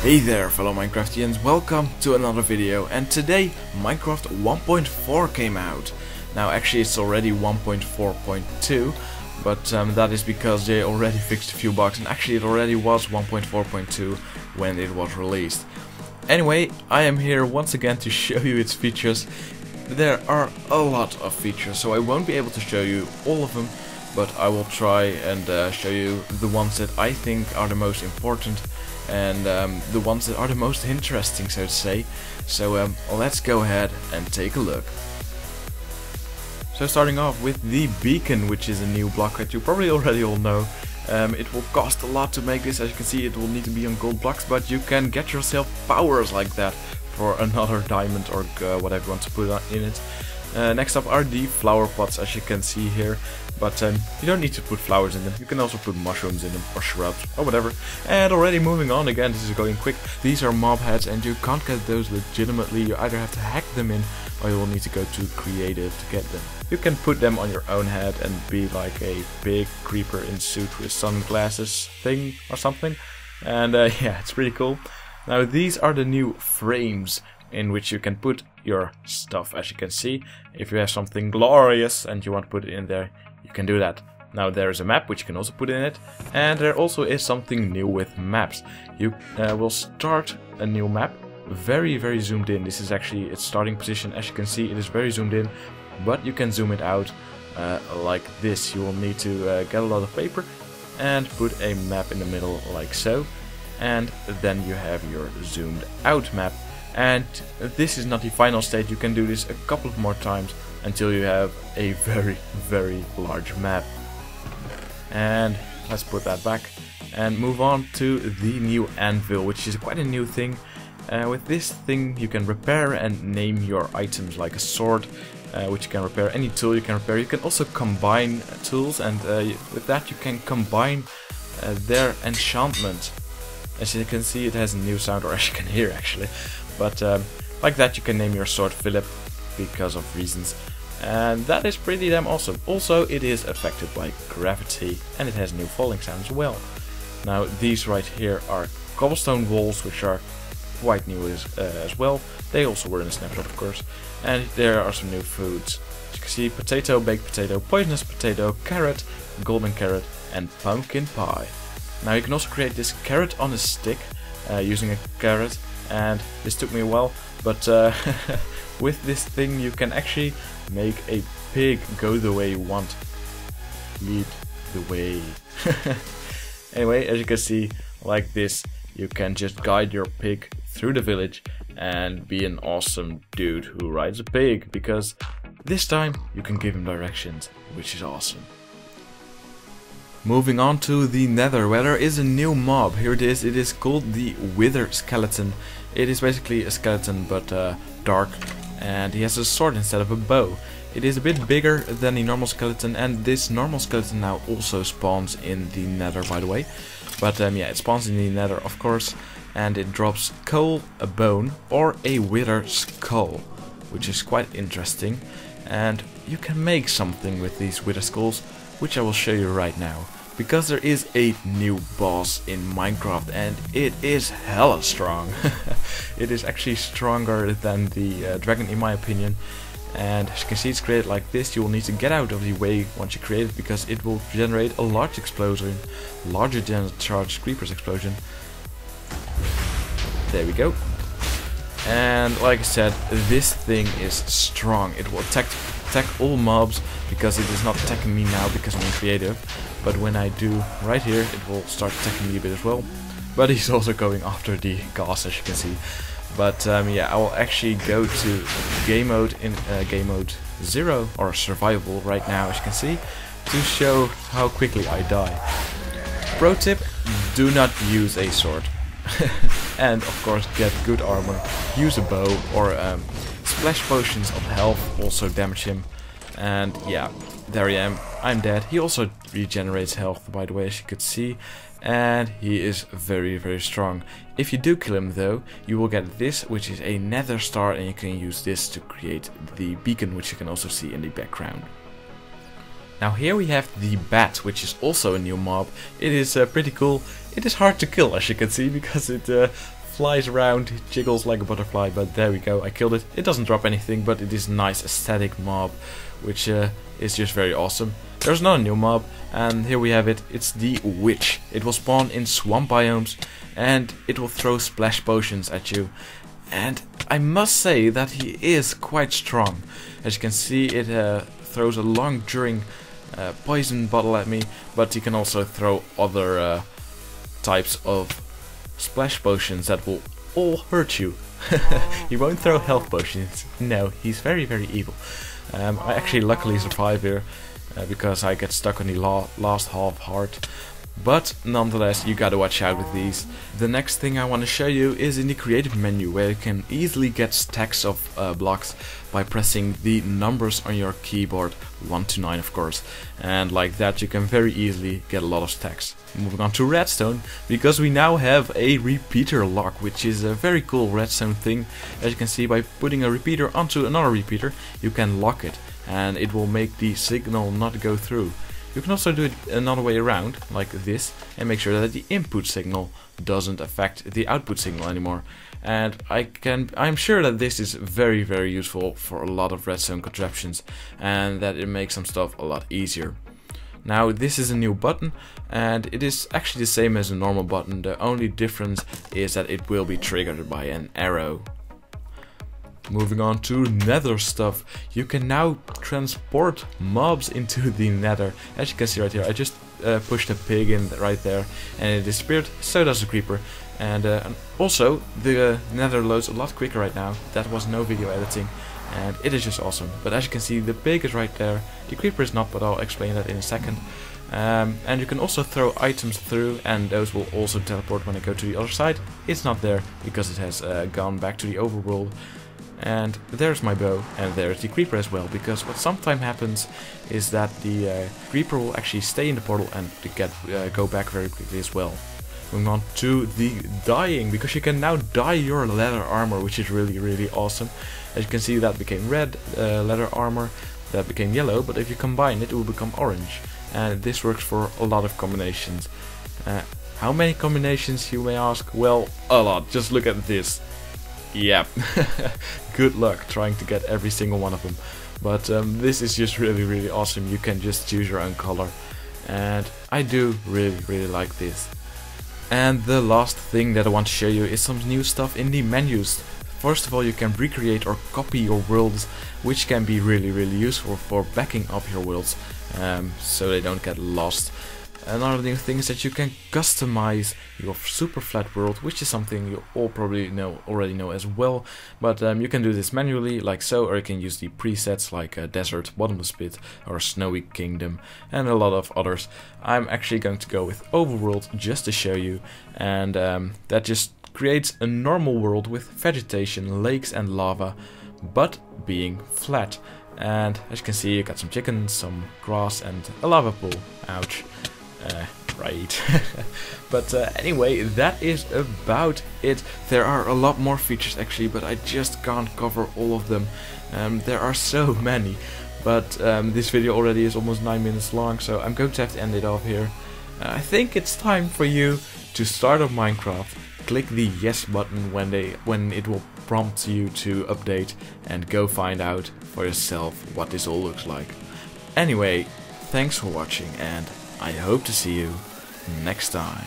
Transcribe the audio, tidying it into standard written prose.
Hey there fellow Minecraftians, welcome to another video, and today Minecraft 1.4 came out. Now actually it's already 1.4.2, but that is because they already fixed a few bugs, and actually it already was 1.4.2 when it was released. Anyway, I am here once again to show you its features. There are a lot of features, so I won't be able to show you all of them, but I will try and show you the ones that I think are the most important and the ones that are the most interesting, so to say. So let's go ahead and take a look. So starting off with the beacon, which is a new block that you probably already all know. It will cost a lot to make this. As you can see, it will need to be on gold blocks, but you can get yourself powers like that for another diamond or whatever you want to put in it. Next up are the flower pots, as you can see here, but you don't need to put flowers in them. You can also put mushrooms in them, or shrubs, or whatever. And already moving on, again, this is going quick. These are mob heads, and you can't get those legitimately. You either have to hack them in, or you will need to go to creative to get them. You can put them on your own head and be like a big creeper in suit with sunglasses thing or something. And yeah, it's pretty cool. Now these are the new frames in which you can put your stuff. As you can see, if you have something glorious and you want to put it in there, you can do that. Now there is a map which you can also put in it, and there also is something new with maps. You will start a new map very zoomed in. This is actually its starting position. As you can see, it is very zoomed in, but you can zoom it out like this. You will need to get a lot of paper and put a map in the middle like so, and then you have your zoomed out map. And this is not the final state. You can do this a couple of more times until you have a very large map. And let's put that back and move on to the new anvil, which is quite a new thing. With this thing you can repair and name your items, like a sword, which you can repair. Any tool you can repair. You can also combine tools, and with that you can combine their enchantment. As you can see, it has a new sound, or as you can hear actually. But like that you can name your sword Philip because of reasons. And that is pretty damn awesome. Also, it is affected by gravity, and it has new falling sound as well. Now these right here are cobblestone walls, which are quite new as well. They also were in a snapshot, of course. And there are some new foods. As you can see, potato, baked potato, poisonous potato, carrot, golden carrot, and pumpkin pie. Now you can also create this carrot on a stick using a carrot, and this took me a while, but with this thing you can actually make a pig go the way you want. Lead the way. Anyway, as you can see, like this, you can just guide your pig through the village and be an awesome dude who rides a pig, because this time you can give him directions, which is awesome. Moving on to the nether, where there is a new mob. Here it is called the Wither Skeleton. It is basically a skeleton, but dark, and he has a sword instead of a bow. It is a bit bigger than the normal skeleton, and this normal skeleton now also spawns in the nether, by the way. But yeah, it spawns in the nether, of course, and it drops coal, a bone, or a wither skull, which is quite interesting. And you can make something with these wither skulls, which I will show you right now, because there is a new boss in Minecraft, and it is hella strong. It is actually stronger than the dragon, in my opinion. And as you can see, it's created like this. You will need to get out of the way once you create it, because it will generate a large explosion, larger than charged creepers explosion. There we go. And like I said, this thing is strong. It will attack all mobs, because it is not attacking me now because I'm in creative. But when I do right here, it will start attacking me a bit as well. But he's also going after the gas, as you can see. But yeah, I will actually go to game mode in game mode 0 or survival right now, as you can see, to show how quickly I die. Pro tip: do not use a sword. And of course, get good armor, use a bow, or splash potions of health also damage him. And yeah, there I am, I'm dead. He also regenerates health, by the way, as you could see, and he is very strong. If you do kill him though, you will get this, which is a nether star, and you can use this to create the beacon, which you can also see in the background. Now here we have the bat, which is also a new mob. It is pretty cool. It is hard to kill, as you can see, because it flies around, jiggles like a butterfly, but there we go, I killed it. It doesn't drop anything, but it is a nice aesthetic mob, which is just very awesome. There's another new mob, and here we have it. It's the Witch. It will spawn in swamp biomes, and it will throw splash potions at you. And I must say that he is quite strong. As you can see, it throws a long during poison bottle at me, but he can also throw other types of splash potions that will all hurt you. He won't throw health potions. No, he's very, very evil. I actually luckily survive here because I get stuck on the last half heart. But nonetheless, you gotta watch out with these. The next thing I want to show you is in the creative menu, where you can easily get stacks of blocks by pressing the numbers on your keyboard, 1 to 9 of course, and like that you can very easily get a lot of stacks. Moving on to redstone, because we now have a repeater lock, which is a very cool redstone thing. As you can see, by putting a repeater onto another repeater, you can lock it, and it will make the signal not go through. You can also do it another way around, like this, and make sure that the input signal doesn't affect the output signal anymore. And I'm sure that this is very, very useful for a lot of redstone contraptions, and that it makes some stuff a lot easier. Now, this is a new button, and it is actually the same as a normal button. The only difference is that it will be triggered by an arrow. Moving on to nether stuff, you can now transport mobs into the nether. As you can see right here, I just pushed a pig in right there and it disappeared, so does the creeper. And also, the nether loads a lot quicker right now. That was no video editing, and it is just awesome. But as you can see, the pig is right there, the creeper is not, but I'll explain that in a second. And you can also throw items through, and those will also teleport when I go to the other side. It's not there because it has gone back to the overworld. And there's my bow, and there's the creeper as well, because what sometimes happens is that the creeper will actually stay in the portal and go back very quickly as well. Moving on to the dyeing, because you can now dye your leather armor, which is really, really awesome. As you can see, that became red leather armor, that became yellow, but if you combine it, it will become orange. And this works for a lot of combinations. How many combinations, you may ask? Well, a lot. Just look at this. Yep. Good luck trying to get every single one of them. But this is just really, really awesome. You can just choose your own color. And I do really, really like this. And the last thing that I want to show you is some new stuff in the menus. First of all, you can recreate or copy your worlds, which can be really, really useful for backing up your worlds, so they don't get lost. Another new thing is that you can customize your super flat world, which is something you all probably already know as well. But you can do this manually, like so, or you can use the presets like Desert, Bottomless Pit, or Snowy Kingdom, and a lot of others. I'm actually going to go with Overworld just to show you, and that just creates a normal world with vegetation, lakes, and lava, but being flat. And as you can see, you got some chickens, some grass, and a lava pool. Ouch. Right. But anyway, that is about it. There are a lot more features actually, but I just can't cover all of them. There are so many. But this video already is almost 9 minutes long, so I'm going to have to end it off here. I think it's time for you to start up Minecraft. Click the yes button when it will prompt you to update, and go find out for yourself what this all looks like. Anyway, thanks for watching, and I hope to see you next time.